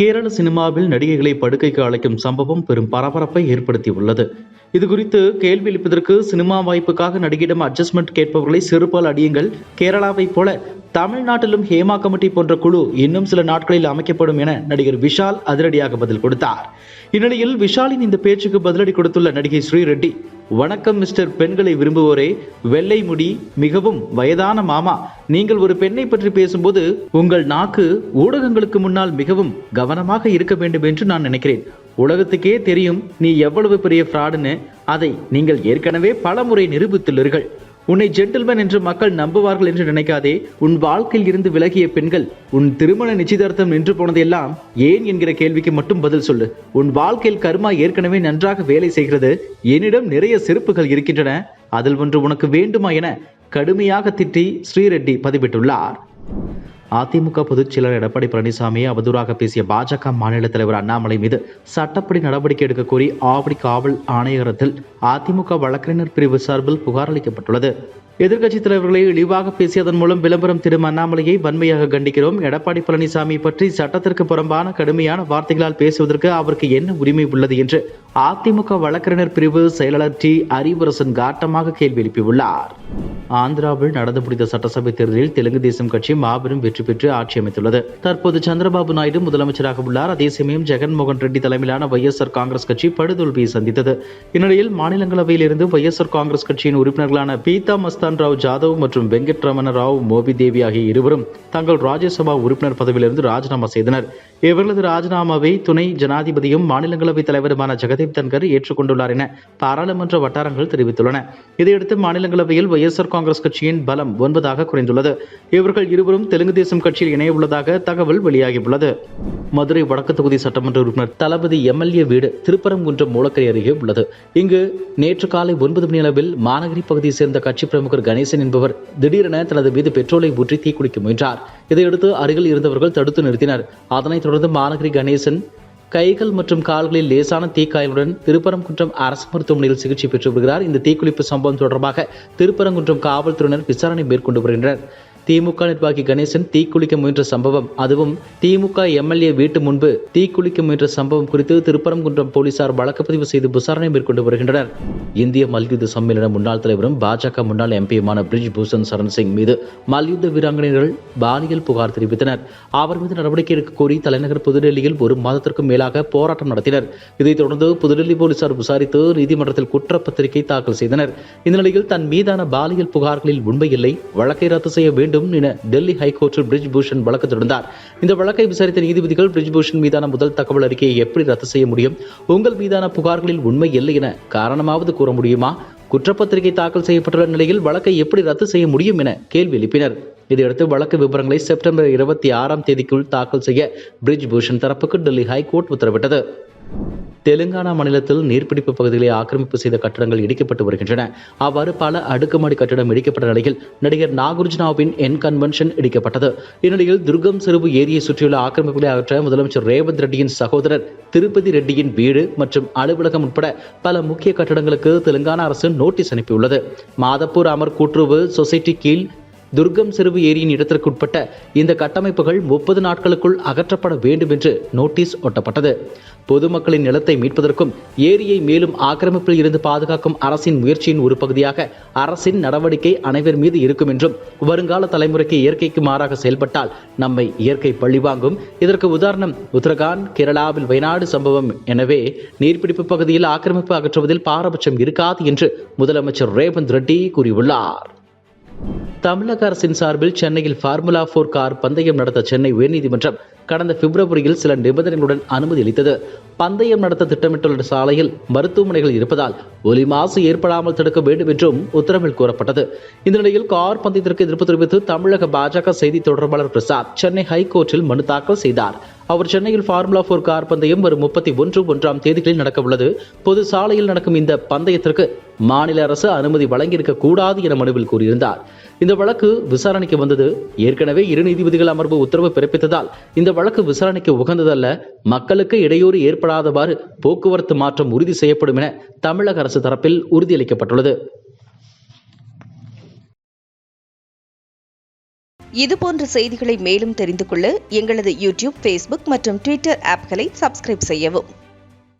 கேரள சினிமாவில் நடிகைகளை படுக்கைக்கு அழைக்கும் சம்பவம் பெரும் பரபரப்பை ஏற்படுத்தியுள்ளது. இதுகுறித்து கேள்வி எழுப்பதற்கு சினிமா வாய்ப்புக்காக நடிகையிடம் அட்ஜஸ்ட்மெண்ட் கேட்பவர்களை செருப்பால் அடியுங்கள், கேரளாவைப் போல தமிழ்நாட்டிலும் ஹேமா கமிட்டி போன்ற குழு இன்னும் சில நாட்களில் அமைக்கப்படும் என நடிகர் விஷால் அதிரடியாக பதில் கொடுத்தார். இந்நிலையில் விஷாலின் இந்த பேச்சுக்கு பதிலடி கொடுத்துள்ள நடிகை ஸ்ரீரெட்டி, வணக்கம் மிஸ்டர் பெண்களை விரும்புவோரே, வெள்ளை முடி, மிகவும் வயதான மாமா, நீங்கள் ஒரு பெண்ணை பற்றி பேசும்போது உங்கள் நாக்கு ஊடகங்களுக்கு முன்னால் மிகவும் கவனமாக இருக்க வேண்டும் என்று நான் நினைக்கிறேன். உலகத்துக்கே தெரியும் நீ எவ்வளவு பெரிய ஃப்ராடுன்னு. அதை நீங்கள் ஏற்கனவே பல முறை நிரூபித்துள்ளீர்கள். உன்னை ஜென்டில்மேன் என்று மக்கள் நம்புவார்கள் என்று நினைக்காதே. உன் வாழ்க்கையில் இருந்து விலகிய பெண்கள் உன் திருமண நிச்சயதார்த்தம் நின்று போனதெல்லாம் ஏன் என்கிற கேள்விக்கு மட்டும் பதில் சொல்லு. உன் வாழ்க்கையில் கர்மா ஏற்கனவே நன்றாக வேலை செய்கிறது. என்னிடம் நிறைய செருப்புகள் இருக்கின்றன, அதில் ஒன்று உனக்கு வேண்டுமா என கடுமையாக திட்டி ஸ்ரீரெட்டி பதிவிட்டுள்ளார். அதிமுக பொதுச் செயலர் எடப்பாடி பழனிசாமியை அவதூறாக பேசிய பாஜக மாநில தலைவர் அண்ணாமலை மீது சட்டப்படி நடவடிக்கை எடுக்க கோரி ஆவடி காவல் ஆணையரகத்தில் அதிமுக வழக்கறிஞர் பிரிவு சார்பில் புகார் அளிக்கப்பட்டுள்ளது. எதிர்க்கட்சித் தலைவர்களை இழிவாக பேசியதன் மூலம் விளம்பரம் திரும் அண்ணாமலையை வன்மையாக கண்டிக்கிறோம். எடப்பாடி பழனிசாமி பற்றி சட்டத்திற்கு புறம்பான கடுமையான வார்த்தைகளால் பேசுவதற்கு அவருக்கு என்ன உரிமை உள்ளது என்று அதிமுக வழக்கறிஞர் பிரிவு செயலாளர் டி அறிவரசன் காட்டமாக கேள்வி எழுப்பியுள்ளார். ஆந்திராவில் நடந்து முடிந்த சட்டசபை தேர்தலில் தெலுங்கு தேசம் கட்சி மாபெரும் வெற்றி பெற்று ஆட்சி அமைத்துள்ளது. தற்போது சந்திரபாபு நாயுடு முதலமைச்சராக உள்ளார். அதே சமயம் ஜெகன்மோகன் ரெட்டி தலைமையிலான வைஎஸ்ஆர் காங்கிரஸ் கட்சி படுதோல்வியை சந்தித்தது. இந்நிலையில் மாநிலங்களவையில் இருந்து வைஎஸ்ஆர் காங்கிரஸ் கட்சியின் உறுப்பினர்களான பீதா மஸ்தான் ராவ் ஜாதவ் மற்றும் வெங்கட்ரமண ராவ் மோபி தேவி ஆகிய இருவரும் தங்கள் ராஜ்யசபா உறுப்பினர் பதவியிலிருந்து ராஜினாமா செய்தனர். இவர்களது ராஜினாமாவை துணை ஜனாதிபதியும் மாநிலங்களவை தலைவருமான ஜெகதீப் தன்கர் ஏற்றுக்கொண்டுள்ளார் என பாராளுமன்ற வட்டாரங்கள் தெரிவித்துள்ளன. இதையடுத்து மாநிலங்களவையில் வைஎஸ்ஆர் காங்கிரஸ் கட்சியின் பலம் 9 குறைந்துள்ளது. இவர்கள் இருவரும் தெலுங்கு தேசம் கட்சியில் இணைய உள்ளதாக தகவல் வெளியாகியுள்ளது. மதுரை வடக்கு தொகுதி சட்டமன்ற உறுப்பினர் தளபதி எம்எல்ஏ வீடு திருப்பரங்குன்றம் மூலக்கரை அருகே உள்ளது. இங்கு நேற்று காலை 9 மணி அளவில் மாநகரி பகுதியை சேர்ந்த கட்சி பிரமுகர் கணேசன் என்பவர் திடீரென தனது மீது பெட்ரோலை ஊற்றி தீக்குளிக்க முயன்றார். இதையடுத்து அருகில் இருந்தவர்கள் தடுத்து நிறுத்தினர். அதனைத் தொடர்ந்து மாநகரி கணேசன் கைகள் மற்றும் கால்களில் லேசான தீக்காயலுடன் திருப்பரங்குன்றம் அரசு மருத்துவமனையில் சிகிச்சை பெற்று வருகிறார். இந்த தீக்குளிப்பு சம்பவம் தொடர்பாக திருப்பரங்குன்றம் காவல்துறையினர் விசாரணை மேற்கொண்டு வருகின்றனர். திமுக நிர்வாகி கணேசன் தீக்குளிக்க முயன்ற சம்பவம், அதுவும் திமுக எம்எல்ஏ வீட்டு முன்பு தீக்குளிக்க முயன்ற சம்பவம் குறித்து திருப்பரங்குன்றம் போலீசார் வழக்குப்பதிவு செய்து விசாரணை மேற்கொண்டு வருகின்றனர். இந்திய மல்யுத்த சம்மேளன முன்னாள் தலைவரும் பாஜக முன்னாள் எம்பியுமான பிரிஜ் பூஷன் சரண் சிங் மீது மல்யுத்த வீராங்கனைகள் பாலியல் புகார் தெரிவித்தனர். அவர் மீது நடவடிக்கை எடுக்க கோரி தலைநகர் புதுடெல்லியில் 1 மாதத்திற்கும் மேலாக போராட்டம் நடத்தினர். இதைத் தொடர்ந்து புதுடெல்லி போலீசார் விசாரித்து நீதிமன்றத்தில் குற்றப்பத்திரிகை தாக்கல் செய்தனர். இந்த நிலையில் தன் மீதான பாலியல் புகார்களில் உண்மையில்லை, வழக்கை ரத்து செய்ய வேண்டும் என டெல்லி ஹைகோர்ட்டில் பிரிஜ் பூஷன் வழக்கு தொடர்ந்தார். இந்த வழக்கை விசாரித்த நீதிபதிகள் பிரிஜ் பூஷன் மீதான முதல் தகவல் அறிக்கையை எப்படி ரத்து செய்ய முடியும், உங்கள் மீதான புகார்களில் உண்மை இல்லை என காரணமாவது கூற முடியுமா, குற்றப்பத்திரிகை தாக்கல் செய்யப்பட்டுள்ள நிலையில் வழக்கை எப்படி ரத்து செய்ய முடியும் என கேள்வி எழுப்பினர். இதையடுத்து வழக்கு விவரங்களை செப்டம்பர் 26 தாக்கல் செய்ய பிரிஜ் பூஷன் தரப்புக்கு டெல்லி ஹைகோர்ட் உத்தரவிட்டது. தெலுங்கானா மாநிலத்தில் நீர்பிடிப்பு பகுதிகளை ஆக்கிரமிப்பு செய்த கட்டடங்கள் இடிக்கப்பட்டு வருகின்றன. அவ்வாறு பல அடுக்குமாடி கட்டடம் இடிக்கப்பட்ட நிலையில் நடிகர் நாகார்ஜுனாவின் கன்வென்ஷன் இடிக்கப்பட்டது. இந்நிலையில் துர்கம் செருவு ஏரியை சுற்றியுள்ள ஆக்கிரமிப்புகளை அகற்ற முதலமைச்சர் ரேவந்த் ரெட்டியின் சகோதரர் திருப்பதி ரெட்டியின் வீடு மற்றும் அலுவலகம் உட்பட பல முக்கிய கட்டடங்களுக்கு தெலுங்கானா அரசு நோட்டீஸ் அனுப்பியுள்ளது. மாதப்பூர் அமர் கூட்டுறவு சொசைட்டி கீழ் துர்கம் செருவு ஏரியின் இடத்திற்குட்பட்ட இந்த கட்டமைப்புகள் 30 நாட்களுக்குள் அகற்றப்பட வேண்டும் என்று நோட்டீஸ் ஒட்டப்பட்டது. பொதுமக்களின் நிலத்தை மீட்பதற்கும் ஏரியை மேலும் ஆக்கிரமிப்பில் இருந்து பாதுகாக்கும் அரசின் முயற்சியின் ஒரு பகுதியாக அரசின் நடவடிக்கை அனைவர் மீது இருக்கும் என்றும், வருங்கால தலைமுறைக்கு இயற்கைக்கு மாறாக செயல்பட்டால் நம்மை இயற்கை பழிவாங்கும். இதற்கு உதாரணம் உத்தரகாண்ட், கேரளாவில் வயநாடு சம்பவம். எனவே நீர்பிடிப்பு பகுதியில் ஆக்கிரமிப்பு அகற்றுவதில் பாரபட்சம் இருக்காது என்று முதலமைச்சர் ரேவந்த் ரெட்டி கூறியுள்ளார். தமிழக அரசின் சார்பில் சென்னையில் ஃபார்முலா 4 கார் பந்தயம் நடத்த சென்னை உயர்நீதிமன்றம் கடந்த பிப்ரவரியில் சில நிபந்தனைகளுடன் அனுமதி அளித்தது. பந்தயம் நடத்த திட்டமிட்டுள்ள சாலையில் மருத்துவமனைகள் இருப்பதால் ஒலி மாசு ஏற்படாமல் தடுக்க வேண்டும் என்றும் உத்தரவில் கூறப்பட்டது. இந்த நிலையில் கார் பந்தயத்திற்கு எதிர்ப்பு தெரிவித்து தமிழக பாஜக செய்தி தொடர்பாளர் பிரசாத் சென்னை ஹைகோர்ட்டில் மனு தாக்கல் செய்தார். அவர் சென்னையில் ஃபார்முலா 4 கார் பந்தயம் வரும் 31-1 தேதிகளில் நடக்க உள்ளது. பொது சாலையில் நடக்கும் இந்த பந்தயத்திற்கு மாநில அரசு அனுமதி வழங்கியிருக்க கூடாது என மனுவில் கூறியிருந்தார். இந்த வழக்கு விசாரணைக்கு வந்தது. ஏற்கனவே 2 நீதிபதிகள் அமர்வு உத்தரவு பிறப்பித்ததால் இந்த வழக்கு விசாரணைக்கு உகந்ததல்ல, மக்களுக்கு இடையூறு ஏற்படாதவாறு போக்குவரத்து மாற்றம் உறுதி செய்யப்படும் என தமிழக அரசு தரப்பில் உறுதியளிக்கப்பட்டுள்ளது. இதுபோன்ற செய்திகளை மேலும் தெரிந்து கொள்ள எங்களது யூடியூப், ஃபேஸ்புக் மற்றும் ட்விட்டர் ஆப்களை சப்ஸ்கிரைப் செய்யவும்.